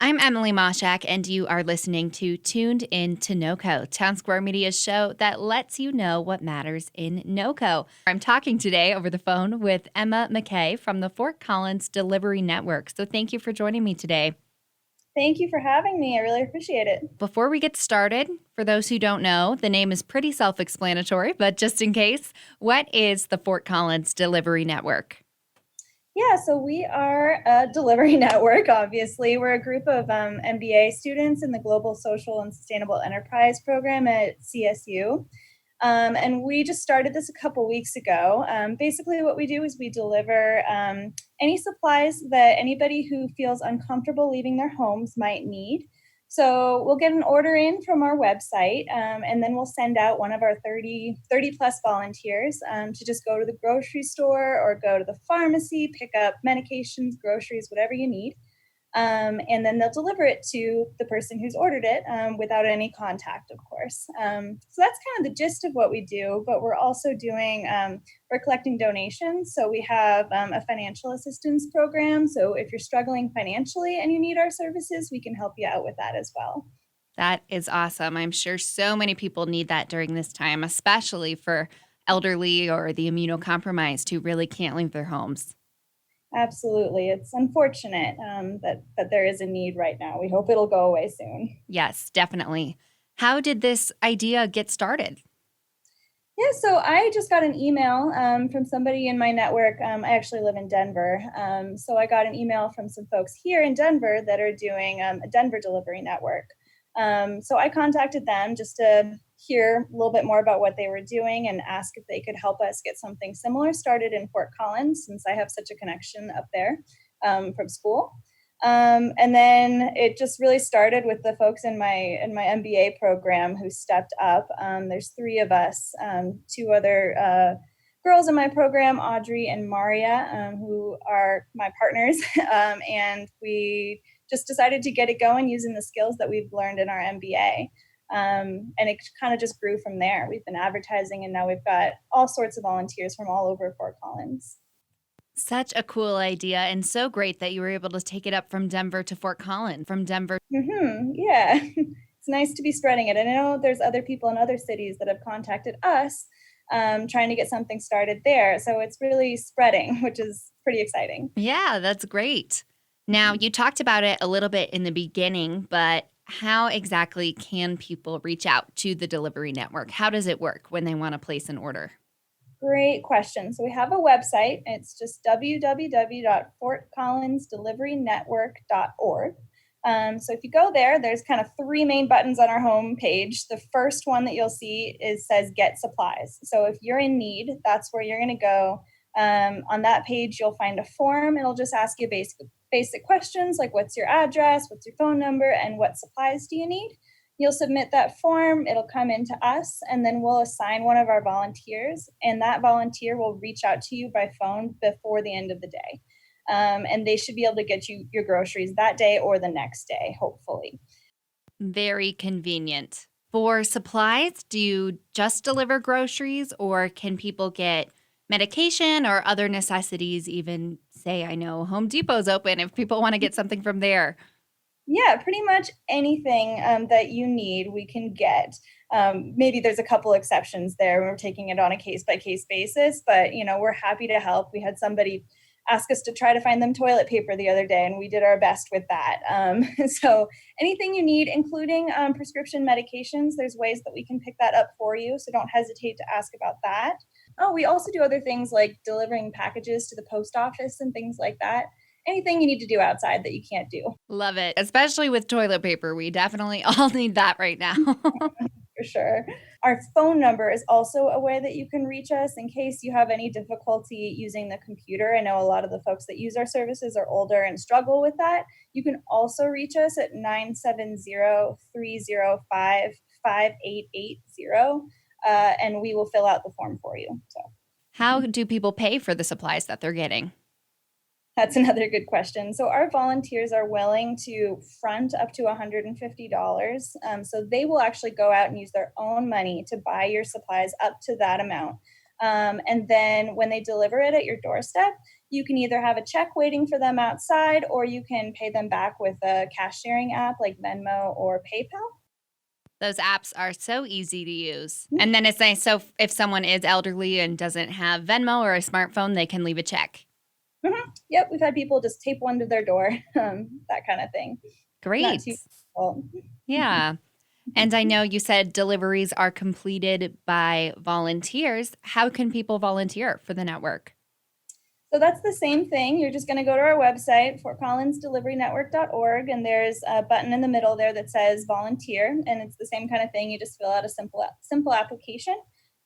I'm Emily Mashak, and you are listening to Tuned In to NoCo, Town Square Media's show that lets you know what matters in NoCo. I'm talking today over the phone with Emma McKay from the Fort Collins Delivery Network. So thank you for joining me today. Thank you for having me. I really appreciate it. Before we get started, for those who don't know, the name is pretty self-explanatory, but just in case, what is the Fort Collins Delivery Network? Yeah, so we are a delivery network, obviously. We're a group of MBA students in the Global Social and Sustainable Enterprise program at CSU. And we just started this a couple weeks ago. Basically, what we do is we deliver any supplies that anybody who feels uncomfortable leaving their homes might need. So we'll get an order in from our website, and then we'll send out one of our 30 plus volunteers to just go to the grocery store or go to the pharmacy, pick up medications, groceries, whatever you need. And then they'll deliver it to the person who's ordered it without any contact, of course. So that's kind of the gist of what we do, but we're also doing, we're collecting donations. So we have a financial assistance program. So if you're struggling financially and you need our services, we can help you out with that as well. That is awesome. I'm sure so many people need that during this time, especially for elderly or the immunocompromised who really can't leave their homes. Absolutely. It's unfortunate that there is a need right now. We hope it'll go away soon. Yes, definitely. How did this idea get started? Yeah, so I just got an email from somebody in my network. I actually live in Denver. So I got an email from some folks here in Denver that are doing a Denver delivery network. So I contacted them just to hear a little bit more about what they were doing and ask if they could help us get something similar started in Fort Collins, since I have such a connection up there from school. And then it just really started with the folks in my MBA program who stepped up. There's three of us, two other girls in my program, Audrey and Maria, who are my partners. And we just decided to get it going using the skills that we've learned in our MBA. And it kind of just grew from there. We've been advertising, and now we've got all sorts of volunteers from all over Fort Collins. Such a cool idea, and so great that you were able to take it up from Denver to Fort Collins, from Denver. Yeah, it's nice to be spreading it. And I know there's other people in other cities that have contacted us trying to get something started there. So it's really spreading, which is pretty exciting. Yeah, that's great. Now, you talked about it a little bit in the beginning, but how exactly can people reach out to the delivery network? How does it work when they want to place an order? Great question. So we have a website. It's just www.fortcollinsdeliverynetwork.org. So if you go there, there's kind of three main buttons on our home page. The first one that you'll see says Get Supplies. So if you're in need, that's where you're going to go. On that page, you'll find a form. It'll just ask you basic questions like what's your address, what's your phone number, and what supplies do you need. You'll submit that form, it'll come into us, and then we'll assign one of our volunteers, and that volunteer will reach out to you by phone before the end of the day. And they should be able to get you your groceries that day or the next day, hopefully. Very convenient. For supplies, do you just deliver groceries, or can people get medication or other necessities? Even say, I know Home Depot's open if people want to get something from there. Yeah, pretty much anything that you need, we can get. Maybe there's a couple exceptions there. We're taking it on a case-by-case basis, but we're happy to help. We had somebody ask us to try to find them toilet paper the other day, and we did our best with that. So anything you need, including prescription medications, there's ways that we can pick that up for you, so don't hesitate to ask about that. Oh, we also do other things like delivering packages to the post office and things like that. Anything you need to do outside that you can't do. Love it. Especially with toilet paper. We definitely all need that right now. For sure. Our phone number is also a way that you can reach us in case you have any difficulty using the computer. I know a lot of the folks that use our services are older and struggle with that. You can also reach us at 970-305-5880, and we will fill out the form for you. So, How do people pay for the supplies that they're getting? that's another good question. So our volunteers are willing to front up to $150. So they will actually go out and use their own money to buy your supplies up to that amount. And then when they deliver it at your doorstep, You can either have a check waiting for them outside, or you can pay them back with a cash sharing app like Venmo or PayPal. Those apps are so easy to use. And then it's nice. So if someone is elderly and doesn't have Venmo or a smartphone, they can leave a check. Yep, we've had people just tape one to their door, that kind of thing. Not Great. too difficult. Yeah. And I know you said deliveries are completed by volunteers. How can people volunteer for the network? So that's the same thing. You're just going to go to our website, ftcollins.youtube.org, and there's a button in the middle there that says volunteer, and it's the same kind of thing. You just fill out a simple application.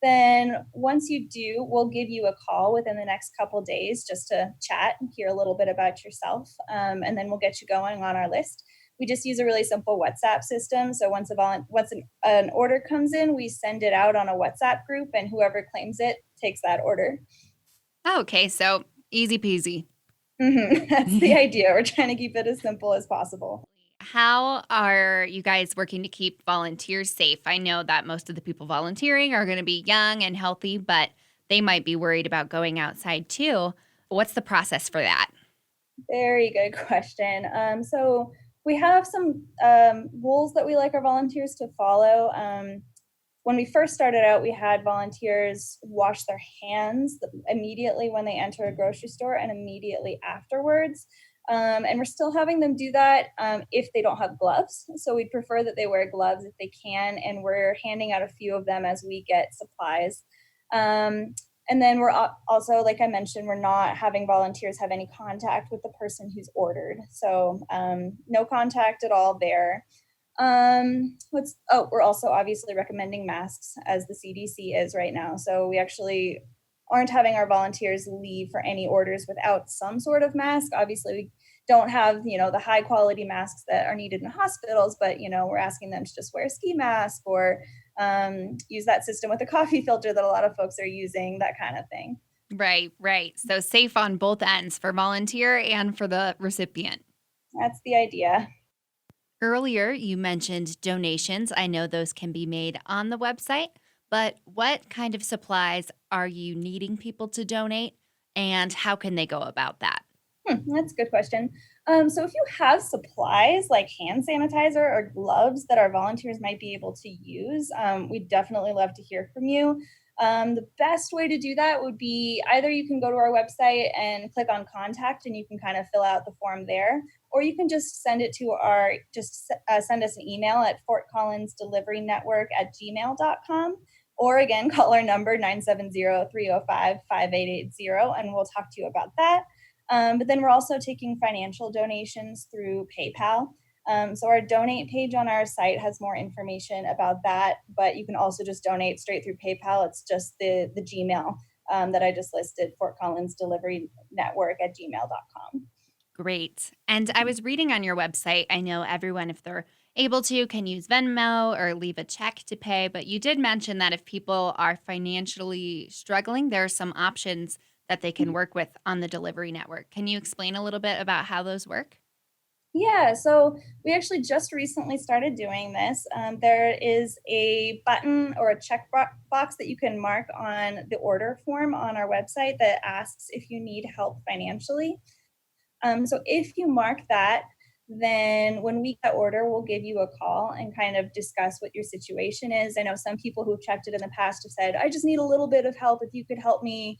Then once you do, we'll give you a call within the next couple days just to chat and hear a little bit about yourself, and then we'll get you going on our list. We just use a really simple WhatsApp system. So once an order comes in, we send it out on a WhatsApp group, and whoever claims it takes that order. Oh, okay. So easy peasy. That's the idea. We're trying to keep it as simple as possible. How are you guys working to keep volunteers safe? I know that most of the people volunteering are going to be young and healthy, but they might be worried about going outside too. What's the process for that? Very good question. So we have some rules that we like our volunteers to follow. When we first started out, we had volunteers wash their hands immediately when they enter a grocery store and immediately afterwards. And we're still having them do that if they don't have gloves. So we'd prefer that they wear gloves if they can, and we're handing out a few of them as we get supplies. And then we're also, like I mentioned, we're not having volunteers have any contact with the person who's ordered. So no contact at all there. We're also obviously recommending masks as the CDC is right now. So we actually aren't having our volunteers leave for any orders without some sort of mask. Obviously, we don't have, the high quality masks that are needed in hospitals, but, we're asking them to just wear a ski mask or use that system with a coffee filter that a lot of folks are using, that kind of thing. Right, right. So safe on both ends for volunteer and for the recipient. That's the idea. Earlier, you mentioned donations. I know those can be made on the website, but what kind of supplies are you needing people to donate, and how can they go about that? That's a good question. So if you have supplies like hand sanitizer or gloves that our volunteers might be able to use, we'd definitely love to hear from you. The best way to do that would be either you can go to our website and click on contact and you can kind of fill out the form there, or you can just send it to send us an email at ftcollins.deliverynetwork@gmail.com. Or again, call our number 970-305-5880 and we'll talk to you about that. But then we're also taking financial donations through PayPal. So our donate page on our site has more information about that, but you can also just donate straight through PayPal. It's just the Gmail that I just listed, ftcollins.deliverynetwork@gmail.com. Great. And I was reading on your website, I know everyone, if they're able to, can use Venmo or leave a check to pay, but you did mention that if people are financially struggling, there are some options that they can work with on the delivery network. Can you explain a little bit about how those work? Yeah, so we actually just recently started doing this. There is a button or a check box that you can mark on the order form on our website that asks if you need help financially. So if you mark that, then when we get order, we'll give you a call and kind of discuss what your situation is. I know some people who've checked it in the past have said, I just need a little bit of help. If you could help me,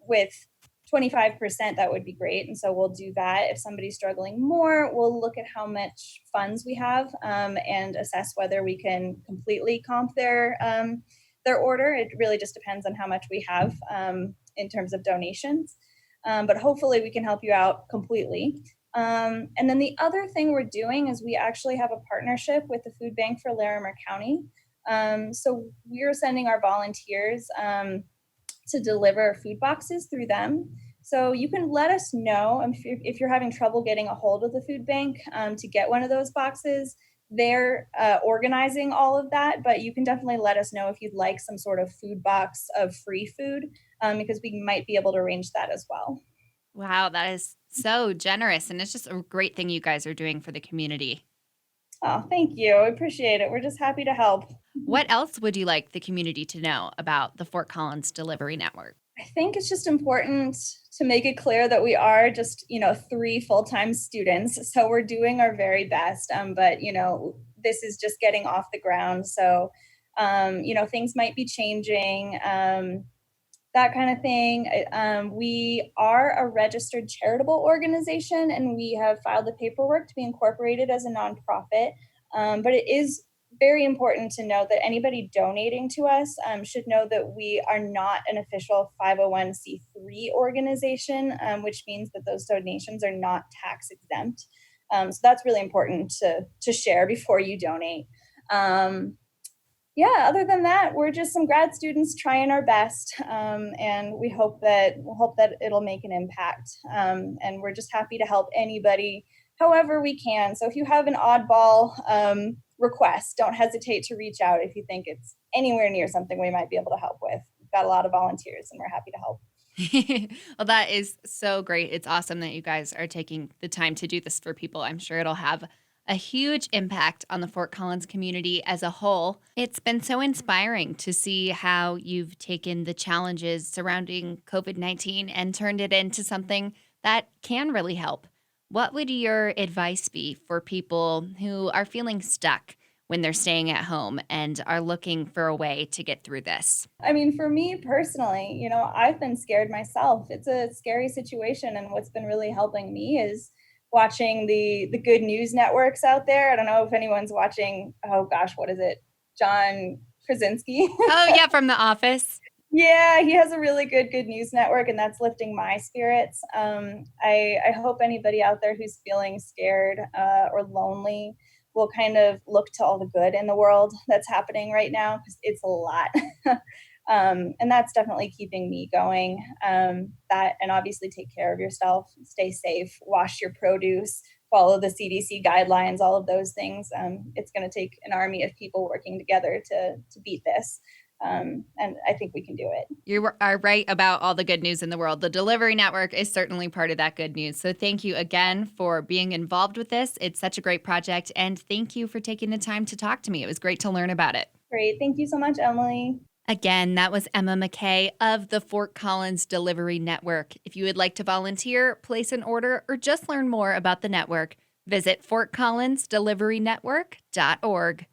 with 25%, that would be great. And so we'll do that. If somebody's struggling more, we'll look at how much funds we have and assess whether we can completely comp their order. It really just depends on how much we have in terms of donations. But hopefully we can help you out completely. And then the other thing we're doing is we actually have a partnership with the Food Bank for Larimer County. So we're sending our volunteers to deliver food boxes through them. So you can let us know if you're having trouble getting a hold of the food bank to get one of those boxes. They're organizing all of that, but you can definitely let us know if you'd like some sort of food box of free food because we might be able to arrange that as well. Wow, that is so generous. And it's just a great thing you guys are doing for the community. Oh, thank you. I appreciate it. We're just happy to help. What else would you like the community to know about the Fort Collins Delivery Network? I think it's just important to make it clear that we are just, 3 full-time students. So we're doing our very best. But, this is just getting off the ground. So, things might be changing, that kind of thing. We are a registered charitable organization and we have filed the paperwork to be incorporated as a nonprofit. But it is very important to note that anybody donating to us should know that we are not an official 501c3 organization, which means that those donations are not tax exempt. So that's really important to share before you donate. Yeah, other than that, we're just some grad students trying our best, and we'll hope that it'll make an impact. And we're just happy to help anybody however we can. So if you have an oddball request, don't hesitate to reach out if you think it's anywhere near something we might be able to help with. We've got a lot of volunteers, and we're happy to help. Well, that is so great. It's awesome that you guys are taking the time to do this for people. I'm sure it'll have a huge impact on the Fort Collins community as a whole. It's been so inspiring to see how you've taken the challenges surrounding COVID-19 and turned it into something that can really help. What would your advice be for people who are feeling stuck when they're staying at home and are looking for a way to get through this? I mean, for me personally, I've been scared myself. It's a scary situation, and what's been really helping me is watching the good news networks out there. I don't know if anyone's watching. Oh gosh, what is it? John Krasinski. Oh, yeah, from The Office. Yeah, he has a really good news network, and that's lifting my spirits. I hope anybody out there who's feeling scared or lonely will kind of look to all the good in the world that's happening right now, because it's a lot. And that's definitely keeping me going. That, and obviously take care of yourself, stay safe, wash your produce, follow the CDC guidelines, all of those things. It's going to take an army of people working together to beat this. And I think we can do it. You are right about all the good news in the world. The Delivery Network is certainly part of that good news. So thank you again for being involved with this. It's such a great project. And thank you for taking the time to talk to me. It was great to learn about it. Great. Thank you so much, Emily. Again, that was Emma McKay of the Fort Collins Delivery Network. If you would like to volunteer, place an order, or just learn more about the network, visit fortcollinsdeliverynetwork.org.